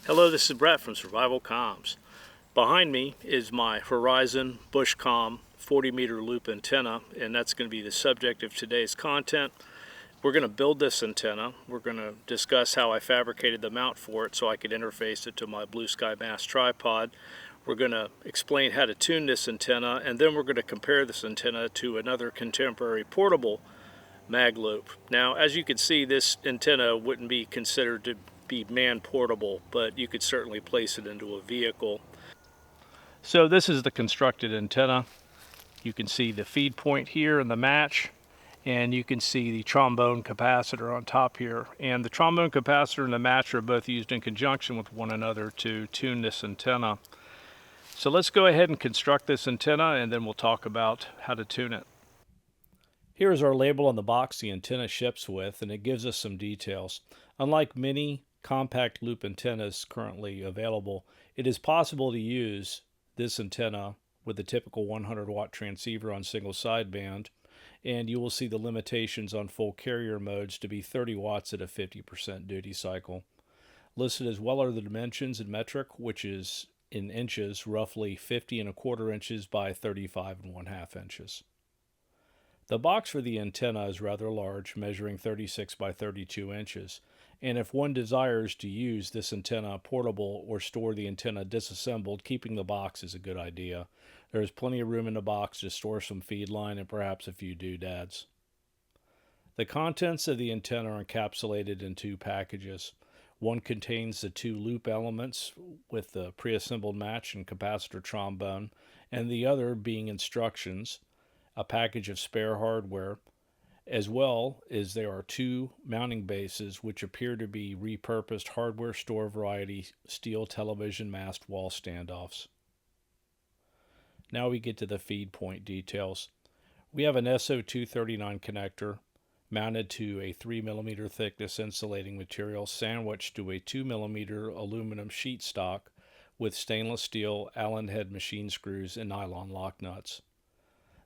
Hello, this is Brett from SurvivalComms. Behind me is my Horizon Bushcomm 40-meter loop antenna, and that's going to be the subject of today's content. We're going to build this antenna. We're going to discuss how I fabricated the mount for it so I could interface it to my Blue Sky Bass tripod. We're going to explain how to tune this antenna, and then we're going to compare this antenna to another contemporary portable mag loop. Now, as you can see, this antenna wouldn't be considered to be man portable, but you could certainly place it into a vehicle. So this is the constructed antenna. You can see the feed point here in the match, and you can see the trombone capacitor on top here. And the trombone capacitor and the match are both used in conjunction with one another to tune this antenna. So let's go ahead and construct this antenna, and then we'll talk about how to tune it. Here is our label on the box the antenna ships with, and it gives us some details. Unlike many compact loop antennas currently available, it is possible to use this antenna with a typical 100-watt transceiver on single sideband, and you will see the limitations on full carrier modes to be 30 watts at a 50% duty cycle. Listed as well are the dimensions in metric, which is in inches, roughly 50¼ inches by 35½ inches. The box for the antenna is rather large, measuring 36 by 32 inches, and if one desires to use this antenna portable or store the antenna disassembled, keeping the box is a good idea. There is plenty of room in the box to store some feed line and perhaps a few doodads. The contents of the antenna are encapsulated in two packages. One contains the two loop elements with the preassembled match and capacitor trombone, and the other being instructions, a package of spare hardware, as well as there are two mounting bases which appear to be repurposed hardware store variety steel television mast wall standoffs. Now we get to the feed point details. We have an SO239 connector mounted to a 3mm thickness insulating material sandwiched to a 2mm aluminum sheet stock with stainless steel Allen head machine screws and nylon lock nuts.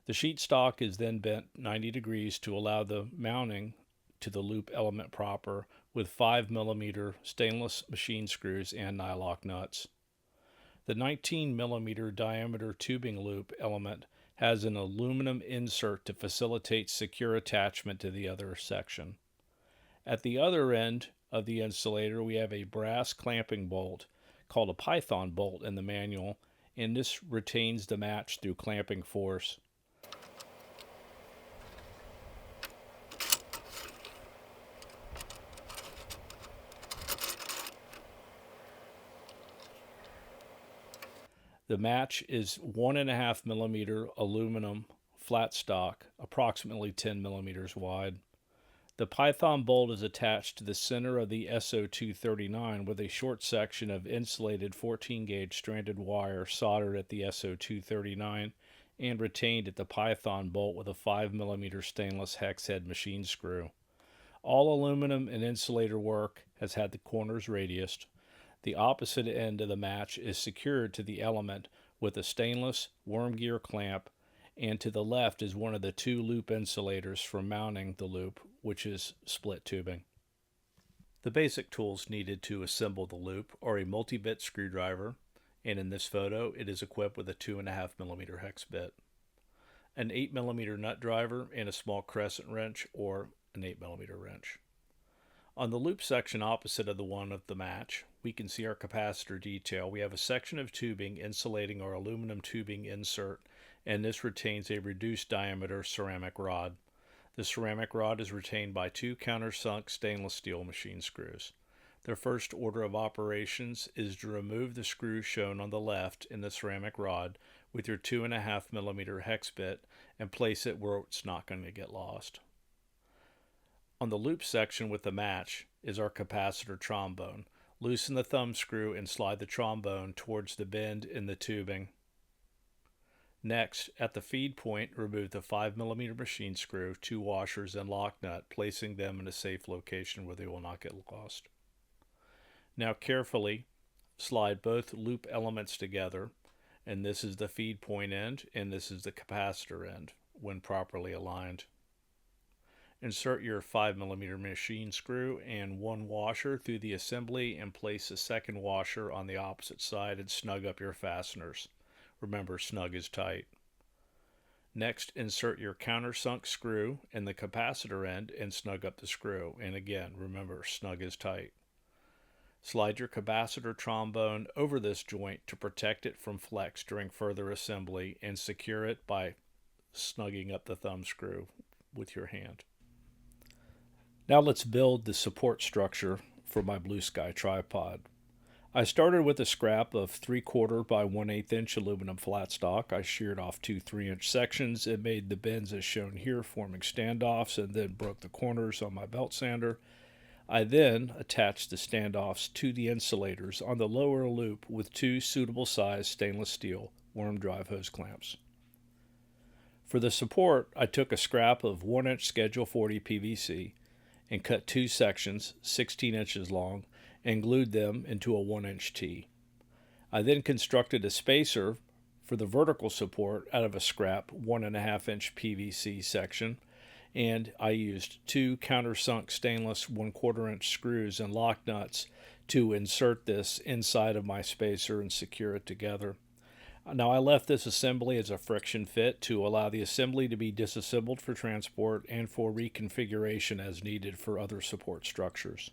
The sheet stock is then bent 90 degrees to allow the mounting to the loop element proper with 5mm stainless machine screws and nylock nuts. The 19mm diameter tubing loop element has an aluminum insert to facilitate secure attachment to the other section. At the other end of the insulator, we have a brass clamping bolt called a python bolt in the manual, and this retains the match through clamping force. The match is 1.5mm aluminum flat stock, approximately 10mm wide. The python bolt is attached to the center of the SO239 with a short section of insulated 14-gauge stranded wire soldered at the SO239 and retained at the python bolt with a 5mm stainless hex head machine screw. All aluminum and insulator work has had the corners radiused. The opposite end of the match is secured to the element with a stainless worm gear clamp, and to the left is one of the two loop insulators for mounting the loop, which is split tubing. The basic tools needed to assemble the loop are a multi-bit screwdriver, and in this photo it is equipped with a 2.5mm hex bit, an 8mm nut driver, and a small crescent wrench or an 8mm wrench. On the loop section opposite of the one of the match, we can see our capacitor detail. We have a section of tubing insulating our aluminum tubing insert, and this retains a reduced diameter ceramic rod. The ceramic rod is retained by two countersunk stainless steel machine screws. The first order of operations is to remove the screw shown on the left in the ceramic rod with your 2.5mm hex bit and place it where it's not going to get lost. On the loop section with the match is our capacitor trombone. Loosen the thumb screw and slide the trombone towards the bend in the tubing. Next, at the feed point, remove the 5mm machine screw, two washers, and lock nut, placing them in a safe location where they will not get lost. Now carefully slide both loop elements together, and this is the feed point end and this is the capacitor end when properly aligned. Insert your 5mm machine screw and one washer through the assembly and place a second washer on the opposite side and snug up your fasteners. Remember, snug is tight. Next, insert your countersunk screw in the capacitor end and snug up the screw. And again, remember, snug is tight. Slide your capacitor trombone over this joint to protect it from flex during further assembly and secure it by snugging up the thumb screw with your hand. Now let's build the support structure for my Blue Sky tripod. I started with a scrap of 3/4 by 1/8 inch aluminum flat stock. I sheared off two 3-inch sections and made the bends as shown here, forming standoffs, and then broke the corners on my belt sander. I then attached the standoffs to the insulators on the lower loop with two suitable size stainless steel worm drive hose clamps. For the support, I took a scrap of 1-inch Schedule 40 PVC and cut two sections 16 inches long and glued them into a 1-inch T. I then constructed a spacer for the vertical support out of a scrap 1.5-inch PVC section, and I used two countersunk stainless 1/4-inch screws and lock nuts to insert this inside of my spacer and secure it together. Now I left this assembly as a friction fit to allow the assembly to be disassembled for transport and for reconfiguration as needed for other support structures.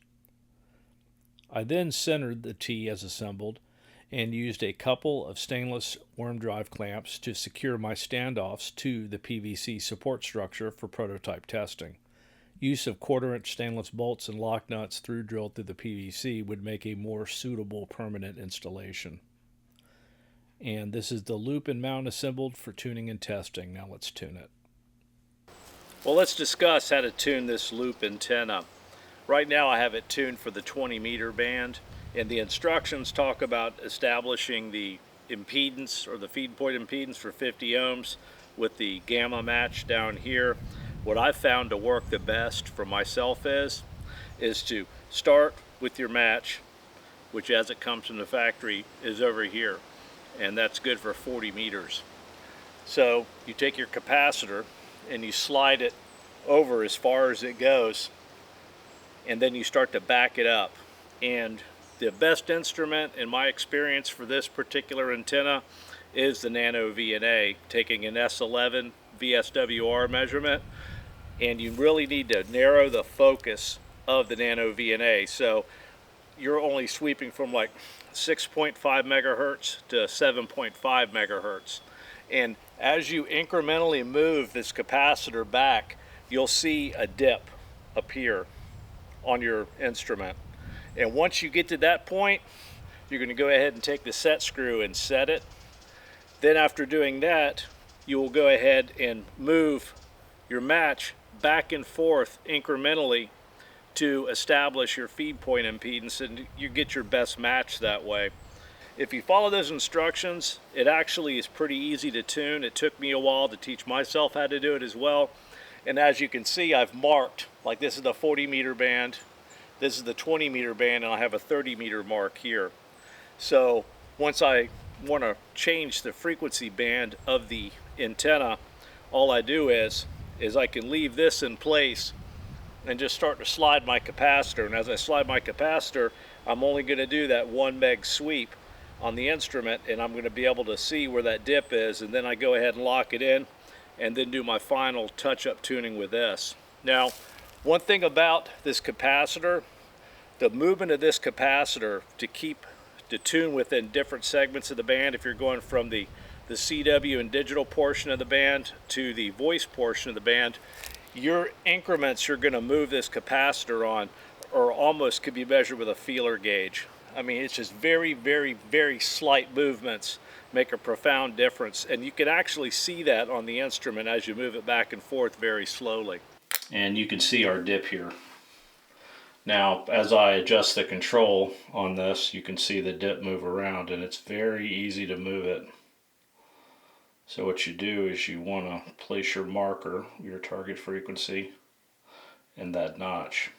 I then centered the T as assembled and used a couple of stainless worm drive clamps to secure my standoffs to the PVC support structure for prototype testing. Use of 1/4-inch stainless bolts and lock nuts through drilled through the PVC would make a more suitable permanent installation. And this is the loop and mount assembled for tuning and testing. Now let's tune it. Well, let's discuss how to tune this loop antenna. Right now I have it tuned for the 20-meter band, and the instructions talk about establishing the impedance or the feed point impedance for 50 ohms with the gamma match down here. What I've found to work the best for myself is to start with your match, which as it comes from the factory is over here, and that's good for 40 meters. So you take your capacitor and you slide it over as far as it goes, and then you start to back it up. And the best instrument in my experience for this particular antenna is the Nano VNA, taking an S11 VSWR measurement, and you really need to narrow the focus of the Nano VNA. So you're only sweeping from like 6.5 megahertz to 7.5 megahertz. And as you incrementally move this capacitor back, you'll see a dip appear on your instrument. And once you get to that point, you're going to go ahead and take the set screw and set it. Then after doing that, you will go ahead and move your match back and forth incrementally to establish your feed point impedance, and you get your best match that way. If you follow those instructions, it actually is pretty easy to tune. It took me a while to teach myself how to do it as well. And as you can see, I've marked, like this is the 40-meter band, this is the 20-meter band, and I have a 30-meter mark here. So once I want to change the frequency band of the antenna, all I do is I can leave this in place and just start to slide my capacitor. And as I slide my capacitor, I'm only going to do that 1 meg sweep on the instrument, and I'm going to be able to see where that dip is, and then I go ahead and lock it in and then do my final touch-up tuning with this. Now, one thing about this capacitor, the movement of this capacitor to tune within different segments of the band, if you're going from the CW and digital portion of the band to the voice portion of the band, your increments you're going to move this capacitor on or almost could be measured with a feeler gauge. I mean, it's just very, very, very slight movements make a profound difference, and you can actually see that on the instrument as you move it back and forth very slowly. And you can see our dip here. Now, as I adjust the control on this, you can see the dip move around, and it's very easy to move it. So what you do is you want to place your marker, your target frequency, in that notch.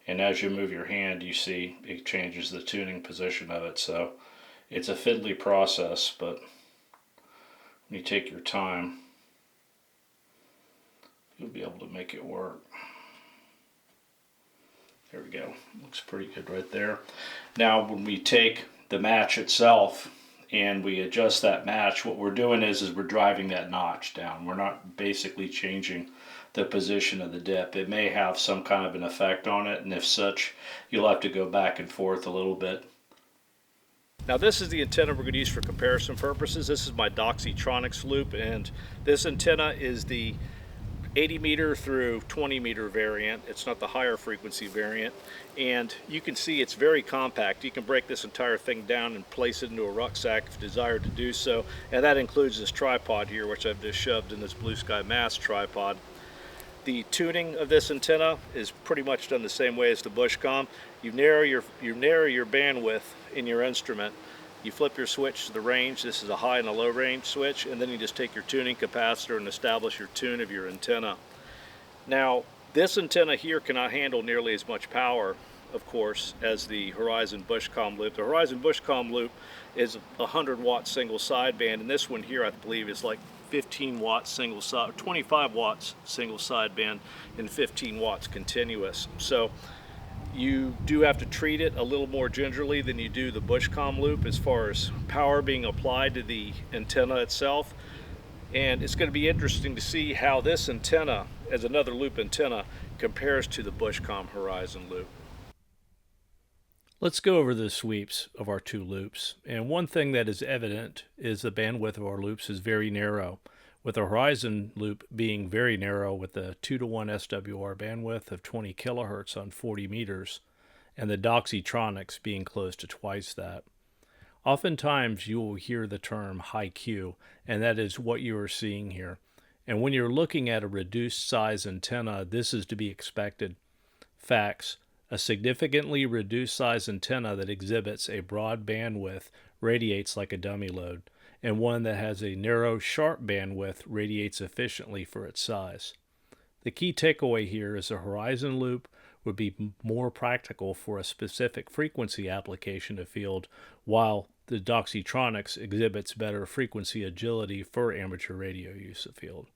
And as you move your hand, you see it changes the tuning position of it. So it's a fiddly process, but when you take your time, you'll be able to make it work. There we go. Looks pretty good right there. Now when we take the match itself and we adjust that match, what we're doing is we're driving that notch down. We're not basically changing the position of the dip. It may have some kind of an effect on it, and if such, you'll have to go back and forth a little bit. Now this is the antenna we're going to use for comparison purposes. This is my Doxytronics loop, and this antenna is the 80 meter through 20 meter variant. It's not the higher frequency variant, and you can see it's very compact. You can break this entire thing down and place it into a rucksack if desired to do so, and that includes this tripod here, which I've just shoved in this Blue Sky Mass tripod. The tuning of this antenna is pretty much done the same way as the Bushcomm. You narrow your bandwidth in your instrument. You flip your switch to the range. This is a high and a low range switch, and then you just take your tuning capacitor and establish your tune of your antenna. Now, this antenna here cannot handle nearly as much power, of course, as the Horizon Bushcomm loop. The Horizon Bushcomm loop is a 100-watt single sideband, and this one here, I believe, is like 15 watts single side, 25 watts single sideband, and 15 watts continuous. So you do have to treat it a little more gingerly than you do the Bushcomm loop as far as power being applied to the antenna itself. And it's going to be interesting to see how this antenna, as another loop antenna, compares to the Bushcomm Horizon loop. Let's go over the sweeps of our two loops. And one thing that is evident is the bandwidth of our loops is very narrow, with the Horizon loop being very narrow with a 2-to-1 SWR bandwidth of 20 kilohertz on 40 meters, and the Doxytronics being close to twice that. Oftentimes you will hear the term high Q, and that is what you are seeing here. And when you're looking at a reduced size antenna, this is to be expected. Facts: a significantly reduced size antenna that exhibits a broad bandwidth radiates like a dummy load, and one that has a narrow, sharp bandwidth radiates efficiently for its size. The key takeaway here is the Horizon loop would be more practical for a specific frequency application of field, while the Doxytronics exhibits better frequency agility for amateur radio use of field.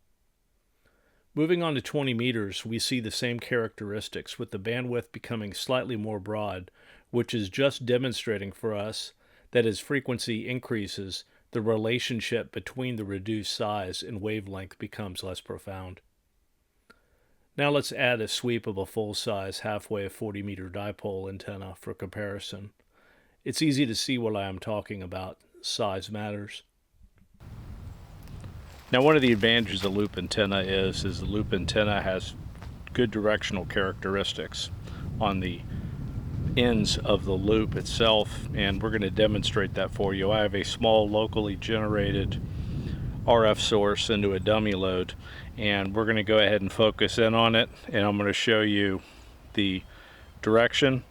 Moving on to 20 meters, we see the same characteristics, with the bandwidth becoming slightly more broad, which is just demonstrating for us that as frequency increases, the relationship between the reduced size and wavelength becomes less profound. Now let's add a sweep of a full-size half-wave 40-meter dipole antenna for comparison. It's easy to see what I am talking about. Size matters. Now, one of the advantages of loop antenna is the loop antenna has good directional characteristics on the ends of the loop itself, and we're going to demonstrate that for you. I have a small locally generated RF source into a dummy load, and we're going to go ahead and focus in on it, and I'm going to show you the direction,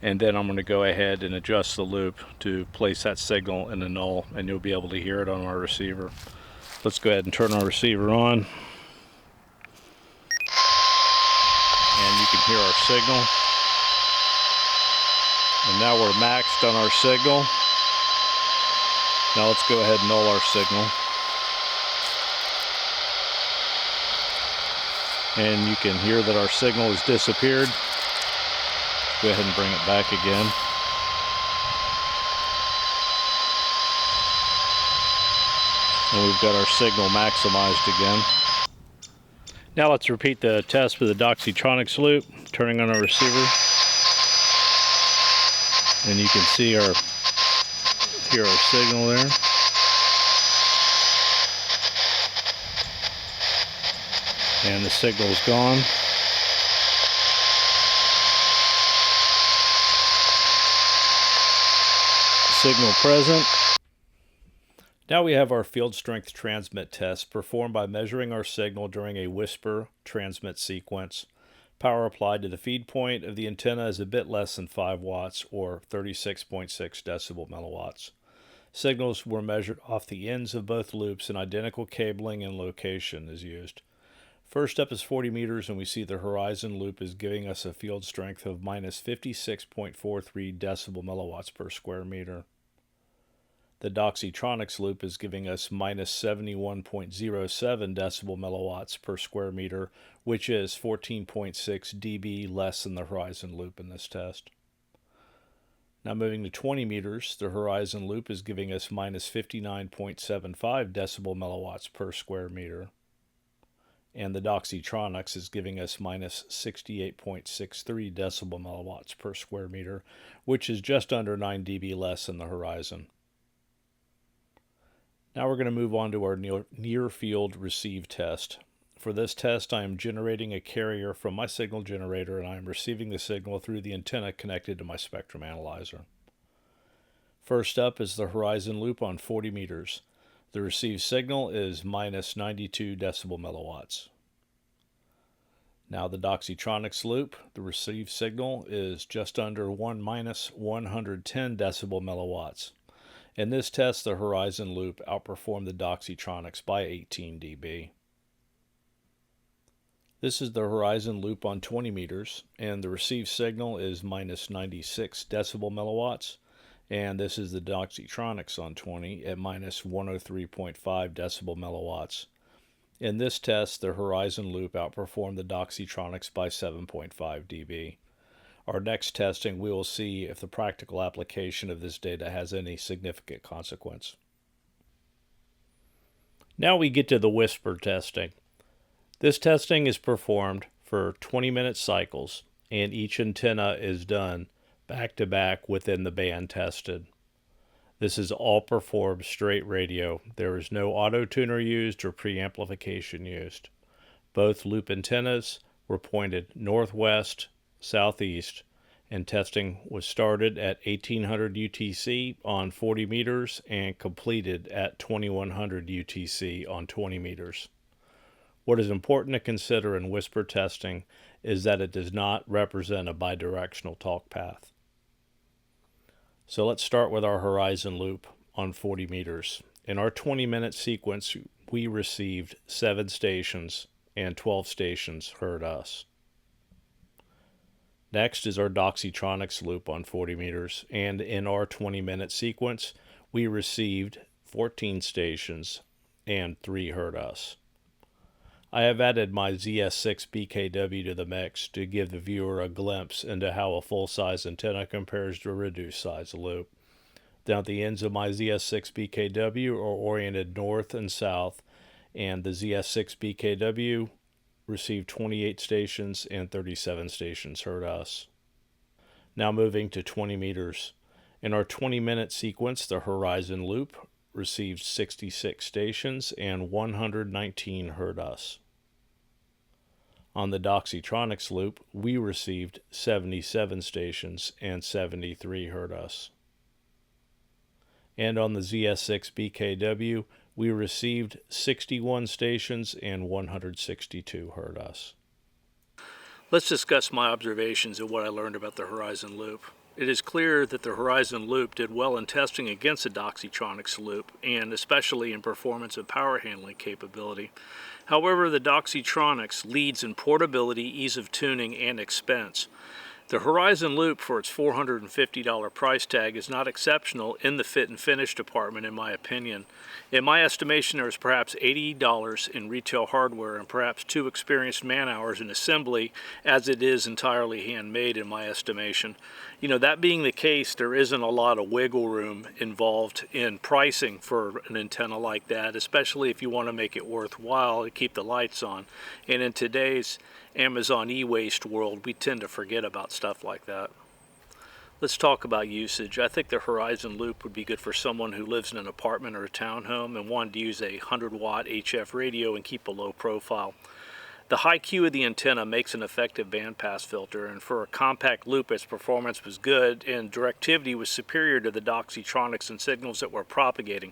and then I'm going to go ahead and adjust the loop to place that signal in the null, and you'll be able to hear it on our receiver. Let's go ahead and turn our receiver on, and you can hear our signal. And now we're maxed on our signal. Now let's go ahead and null our signal. And you can hear that our signal has disappeared. Let's go ahead and bring it back again. And we've got our signal maximized again. Now let's repeat the test with the Doxytronics loop, turning on our receiver. And you can see hear our signal there. And the signal's gone. Signal present. Now we have our field strength transmit test performed by measuring our signal during a whisper transmit sequence. Power applied to the feed point of the antenna is a bit less than 5 watts or 36.6 decibel milliwatts. Signals were measured off the ends of both loops, and identical cabling and location is used. First up is 40 meters, and we see the Horizon loop is giving us a field strength of minus 56.43 decibel milliwatts per square meter. The Doxytronics loop is giving us minus 71.07 decibel milliwatts per square meter, which is 14.6 dB less than the Horizon loop in this test. Now moving to 20 meters, the Horizon loop is giving us minus 59.75 decibel milliwatts per square meter. And the Doxytronics is giving us minus 68.63 decibel milliwatts per square meter, which is just under 9 dB less than the Horizon. Now we're going to move on to our near field receive test. For this test, I am generating a carrier from my signal generator, and I am receiving the signal through the antenna connected to my spectrum analyzer. First up is the Horizon loop on 40 meters. The received signal is minus 92 decibel milliwatts. Now the Doxytronics loop, the received signal is just under minus 110 decibel milliwatts. In this test, the Horizon loop outperformed the Doxytronics by 18 dB. This is the Horizon loop on 20 meters, and the received signal is minus 96 decibel milliwatts. And this is the Doxytronics on 20 at minus 103.5 decibel milliwatts. In this test, the Horizon loop outperformed the Doxytronics by 7.5 dB. Our next testing, we will see if the practical application of this data has any significant consequence. Now we get to the whisper testing. This testing is performed for 20-minute cycles, and each antenna is done back-to-back within the band tested. This is all performed straight radio. There is no auto-tuner used or preamplification used. Both loop antennas were pointed northwest, southeast, and testing was started at 1800 UTC on 40 meters and completed at 2100 UTC on 20 meters. What is important to consider in whisper testing is that it does not represent a bidirectional talk path. So let's start with our Horizon loop on 40 meters. In our 20-minute sequence, we received 7 stations, and 12 stations heard us. Next is our Doxytronics loop on 40 meters, and in our 20-minute sequence, we received 14 stations, and 3 heard us. I have added my ZS6 BKW to the mix to give the viewer a glimpse into how a full-size antenna compares to a reduced-size loop. Now the ends of my ZS6 BKW are oriented north and south, and the ZS6 BKW received 28 stations and 37 stations heard us. Now moving to 20 meters. In our 20-minute sequence, the Horizon loop received 66 stations and 119 heard us. On the Doxytronics loop, we received 77 stations and 73 heard us. And on the ZS6 BKW, we received 61 stations and 162 heard us. Let's discuss my observations and what I learned about the Horizon loop. It is clear that the Horizon loop did well in testing against the Doxytronics loop, and especially in performance and power handling capability. However, the Doxytronics leads in portability, ease of tuning, and expense. The Horizon loop, for its $450 price tag, is not exceptional in the fit and finish department, in my opinion. In my estimation, there is perhaps $80 in retail hardware and perhaps 2 experienced man-hours in assembly, as it is entirely handmade in my estimation. You know, that being the case, there isn't a lot of wiggle room involved in pricing for an antenna like that, especially if you want to make it worthwhile to keep the lights on. And in today's Amazon e-waste world, we tend to forget about stuff like that. Let's talk about usage. I think the Horizon loop would be good for someone who lives in an apartment or a townhome and wanted to use a 100-watt HF radio and keep a low profile. The high Q of the antenna makes an effective bandpass filter, and for a compact loop, its performance was good and directivity was superior to the Doxytronics and signals that were propagating.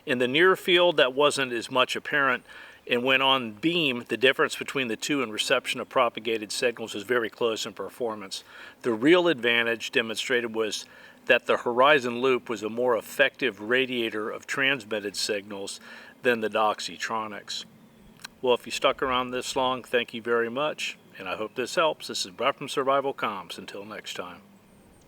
In the near field, that wasn't as much apparent, and when on beam, the difference between the two in reception of propagated signals was very close in performance. The real advantage demonstrated was that the Horizon loop was a more effective radiator of transmitted signals than the Doxytronics. Well, if you stuck around this long, thank you very much, and I hope this helps. This is Brett from SurvivalComms. Until next time.